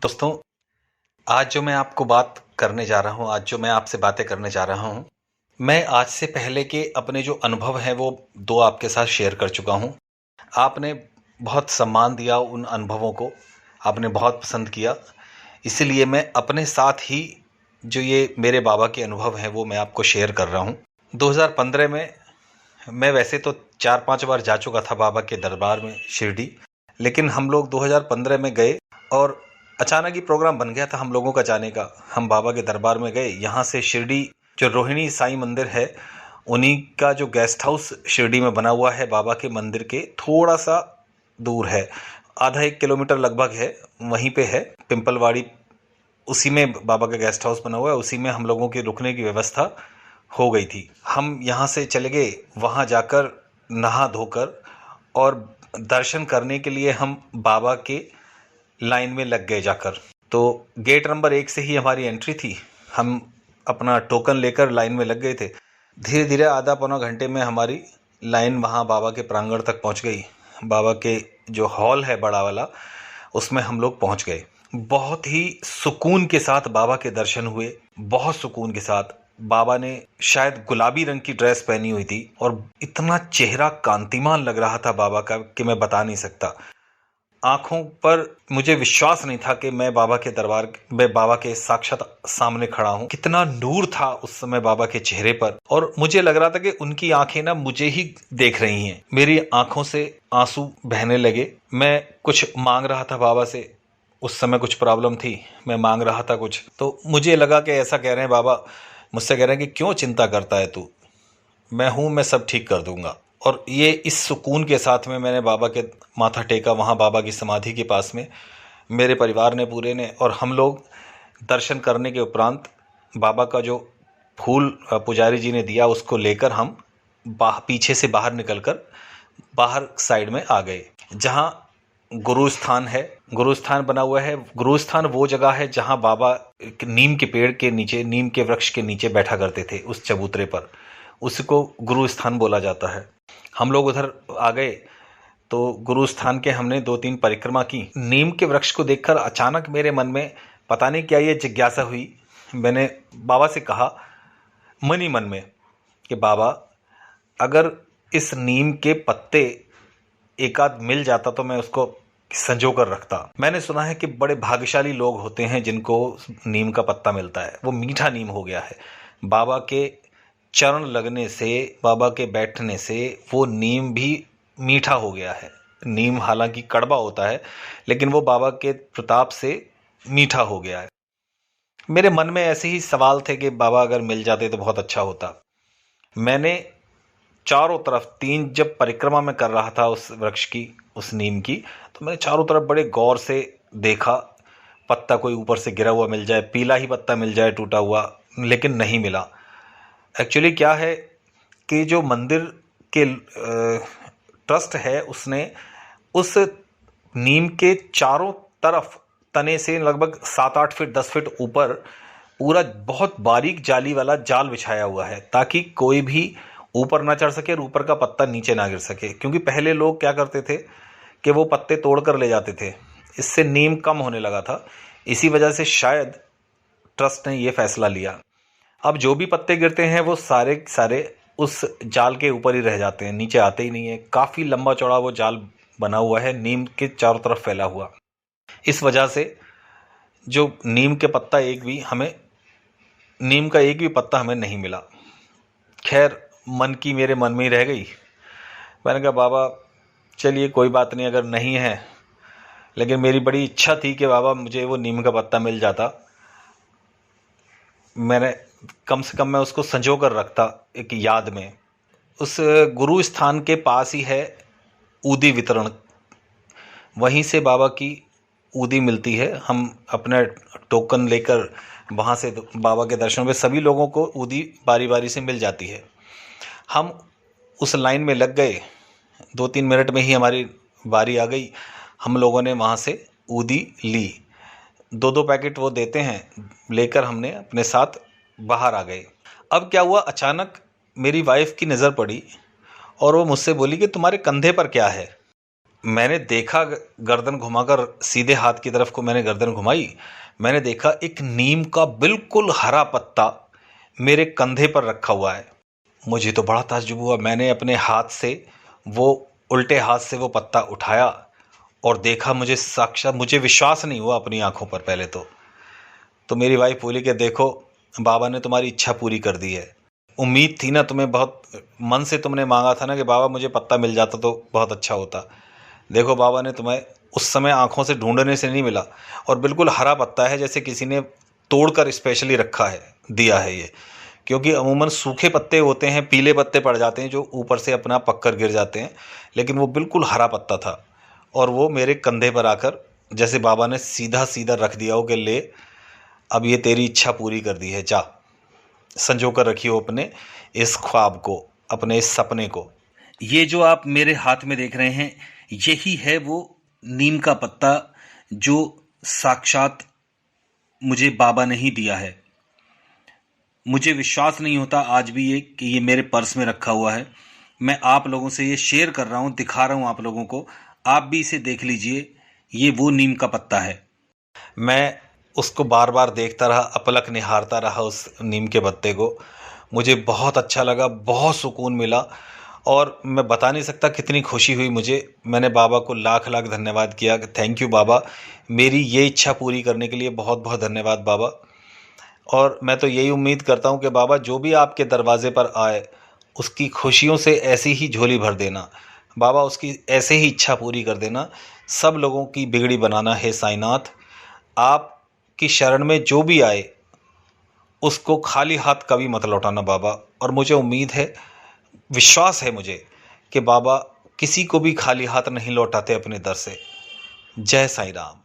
दोस्तों, आज जो मैं आपको बात करने जा रहा हूँ, आज जो मैं आपसे बातें करने जा रहा हूँ, मैं आज से पहले के अपने जो अनुभव हैं वो 2 आपके साथ शेयर कर चुका हूँ। आपने बहुत सम्मान दिया उन अनुभवों को, आपने बहुत पसंद किया। इसीलिए मैं अपने साथ ही जो ये मेरे बाबा के अनुभव हैं वो मैं आपको शेयर कर रहा हूँ। 2015 में मैं वैसे तो 4-5 बार जा चुका था बाबा के दरबार में शिरडी, लेकिन हम लोग 2015 में गए और अचानक ही प्रोग्राम बन गया था हम लोगों का जाने का। हम बाबा के दरबार में गए। यहाँ से शिरडी जो रोहिणी साईं मंदिर है, उन्हीं का जो गेस्ट हाउस शिरडी में बना हुआ है बाबा के मंदिर के थोड़ा सा दूर है, आधा 1 किलोमीटर लगभग है, वहीं पे है पिंपलवाड़ी। उसी में बाबा का गेस्ट हाउस बना हुआ है, उसी में हम लोगों के रुकने की व्यवस्था हो गई थी। हम यहाँ से चले गए, वहाँ जाकर नहा धोकर और दर्शन करने के लिए हम बाबा के लाइन में लग गए जाकर। तो गेट नंबर 1 से ही हमारी एंट्री थी। हम अपना टोकन लेकर लाइन में लग गए थे। धीरे धीरे आधा पौना घंटे में हमारी लाइन वहाँ बाबा के प्रांगण तक पहुँच गई। बाबा के जो हॉल है बड़ा वाला, उसमें हम लोग पहुँच गए। बहुत ही सुकून के साथ बाबा के दर्शन हुए, बहुत सुकून के साथ। बाबा ने शायद गुलाबी रंग की ड्रेस पहनी हुई थी और इतना चेहरा कांतिमान लग रहा था बाबा का कि मैं बता नहीं सकता। आंखों पर मुझे विश्वास नहीं था कि मैं बाबा के दरबार में बाबा के साक्षात सामने खड़ा हूँ। कितना नूर था उस समय बाबा के चेहरे पर, और मुझे लग रहा था कि उनकी आंखें ना मुझे ही देख रही हैं। मेरी आंखों से आंसू बहने लगे। मैं कुछ मांग रहा था बाबा से। उस समय कुछ प्रॉब्लम थी, मैं मांग रहा था कुछ, तो मुझे लगा कि ऐसा कह रहे हैं बाबा, मुझसे कह रहे हैं कि क्यों चिंता करता है तू, मैं हूँ, मैं सब ठीक कर दूंगा। और ये इस सुकून के साथ में मैंने बाबा के माथा टेका वहाँ बाबा की समाधि के पास में, मेरे परिवार ने पूरे ने। और हम लोग दर्शन करने के उपरांत बाबा का जो फूल पुजारी जी ने दिया उसको लेकर हम पीछे से बाहर निकलकर बाहर साइड में आ गए, जहाँ गुरु स्थान है। गुरु स्थान बना हुआ है। गुरु स्थान वो जगह है जहाँ बाबा नीम के पेड़ के नीचे, नीम के वृक्ष के नीचे बैठा करते थे, उस चबूतरे पर। उसको गुरु स्थान बोला जाता है। हम लोग उधर आ गए तो गुरु स्थान के हमने 2-3 परिक्रमा की। नीम के वृक्ष को देखकर अचानक मेरे मन में पता नहीं क्या ये जिज्ञासा हुई। मैंने बाबा से कहा मन ही मन में कि बाबा, अगर इस नीम के पत्ते एक आध मिल जाता तो मैं उसको संजो कर रखता। मैंने सुना है कि बड़े भाग्यशाली लोग होते हैं जिनको नीम का पत्ता मिलता है। वो मीठा नीम हो गया है। बाबा के चरण लगने से, बाबा के बैठने से वो नीम भी मीठा हो गया है। नीम हालांकि कड़वा होता है, लेकिन वो बाबा के प्रताप से मीठा हो गया है। मेरे मन में ऐसे ही सवाल थे कि बाबा अगर मिल जाते तो बहुत अच्छा होता। मैंने चारों तरफ 3 जब परिक्रमा में कर रहा था उस वृक्ष की, उस नीम की, तो मैंने चारों तरफ बड़े गौर से देखा। पत्ता कोई ऊपर से गिरा हुआ मिल जाए, पीला ही पत्ता मिल जाए टूटा हुआ, लेकिन नहीं मिला। एक्चुअली क्या है कि जो मंदिर के ट्रस्ट है, उसने उस नीम के चारों तरफ तने से लगभग 7-8 फीट 10 फीट ऊपर पूरा बहुत बारीक जाली वाला जाल बिछाया हुआ है, ताकि कोई भी ऊपर ना चढ़ सके और ऊपर का पत्ता नीचे ना गिर सके। क्योंकि पहले लोग क्या करते थे कि वो पत्ते तोड़ कर ले जाते थे, इससे नीम कम होने लगा था। इसी वजह से शायद ट्रस्ट ने ये फैसला लिया। अब जो भी पत्ते गिरते हैं वो सारे सारे उस जाल के ऊपर ही रह जाते हैं, नीचे आते ही नहीं है। काफ़ी लंबा चौड़ा वो जाल बना हुआ है, नीम के चारों तरफ फैला हुआ। इस वजह से जो नीम का एक भी पत्ता हमें नहीं मिला। खैर, मेरे मन में ही रह गई। मैंने कहा बाबा चलिए कोई बात नहीं, अगर नहीं है, लेकिन मेरी बड़ी इच्छा थी कि बाबा मुझे वो नीम का पत्ता मिल जाता। मैंने कम से कम मैं उसको संजो कर रखता एक याद में। उस गुरु स्थान के पास ही है ऊदी वितरण, वहीं से बाबा की ऊदी मिलती है। हम अपने टोकन लेकर वहाँ से बाबा के दर्शन में सभी लोगों को ऊदी बारी बारी से मिल जाती है। हम उस लाइन में लग गए, 2-3 मिनट में ही हमारी बारी आ गई। हम लोगों ने वहाँ से ऊदी ली। 2-2 पैकेट वो देते हैं, लेकर हमने अपने साथ बाहर आ गए। अब क्या हुआ, अचानक मेरी वाइफ की नज़र पड़ी और वो मुझसे बोली कि तुम्हारे कंधे पर क्या है। मैंने देखा, गर्दन घुमाकर सीधे हाथ की तरफ को मैंने गर्दन घुमाई, मैंने देखा एक नीम का बिल्कुल हरा पत्ता मेरे कंधे पर रखा हुआ है। मुझे तो बड़ा ताज्जुब हुआ। मैंने अपने हाथ से वो उल्टे हाथ से वो पत्ता उठाया और देखा, मुझे साक्षात मुझे विश्वास नहीं हुआ अपनी आंखों पर। पहले तो मेरी वाइफ बोली कि देखो, बाबा ने तुम्हारी इच्छा पूरी कर दी है। उम्मीद थी ना तुम्हें, बहुत मन से तुमने मांगा था ना कि बाबा मुझे पत्ता मिल जाता तो बहुत अच्छा होता। देखो, बाबा ने तुम्हें उस समय आंखों से ढूंढने से नहीं मिला, और बिल्कुल हरा पत्ता है, जैसे किसी ने तोड़कर स्पेशली रखा है, दिया है ये। क्योंकि अमूमन सूखे पत्ते होते हैं, पीले पत्ते पड़ जाते हैं जो ऊपर से अपना पककर गिर जाते हैं, लेकिन वो बिल्कुल हरा पत्ता था। और वो मेरे कंधे पर आकर जैसे बाबा ने सीधा सीधा रख दिया हो कि ले, अब ये तेरी इच्छा पूरी कर दी है, जा संजो कर रखियो अपने इस ख्वाब को, अपने इस सपने को। ये जो आप मेरे हाथ में देख रहे हैं, यही है वो नीम का पत्ता जो साक्षात मुझे बाबा ने ही दिया है। मुझे विश्वास नहीं होता आज भी ये कि ये मेरे पर्स में रखा हुआ है। मैं आप लोगों से ये शेयर कर रहा हूँ, दिखा रहा हूँ आप लोगों को। आप भी इसे देख लीजिए, ये वो नीम का पत्ता है। मैं उसको बार बार देखता रहा, अपलक निहारता रहा उस नीम के पत्ते को। मुझे बहुत अच्छा लगा, बहुत सुकून मिला, और मैं बता नहीं सकता कितनी खुशी हुई मुझे। मैंने बाबा को लाख लाख धन्यवाद किया कि थैंक यू बाबा, मेरी ये इच्छा पूरी करने के लिए बहुत बहुत धन्यवाद बाबा। और मैं तो यही उम्मीद करता हूँ कि बाबा जो भी आपके दरवाज़े पर आए, उसकी खुशियों से ऐसी ही झोली भर देना बाबा, उसकी ऐसे ही इच्छा पूरी कर देना, सब लोगों की बिगड़ी बनाना। हे साईनाथ, आपकी शरण में जो भी आए उसको खाली हाथ कभी मत लौटाना बाबा। और मुझे उम्मीद है, विश्वास है मुझे कि बाबा किसी को भी खाली हाथ नहीं लौटाते अपने दर से। जय साईं राम।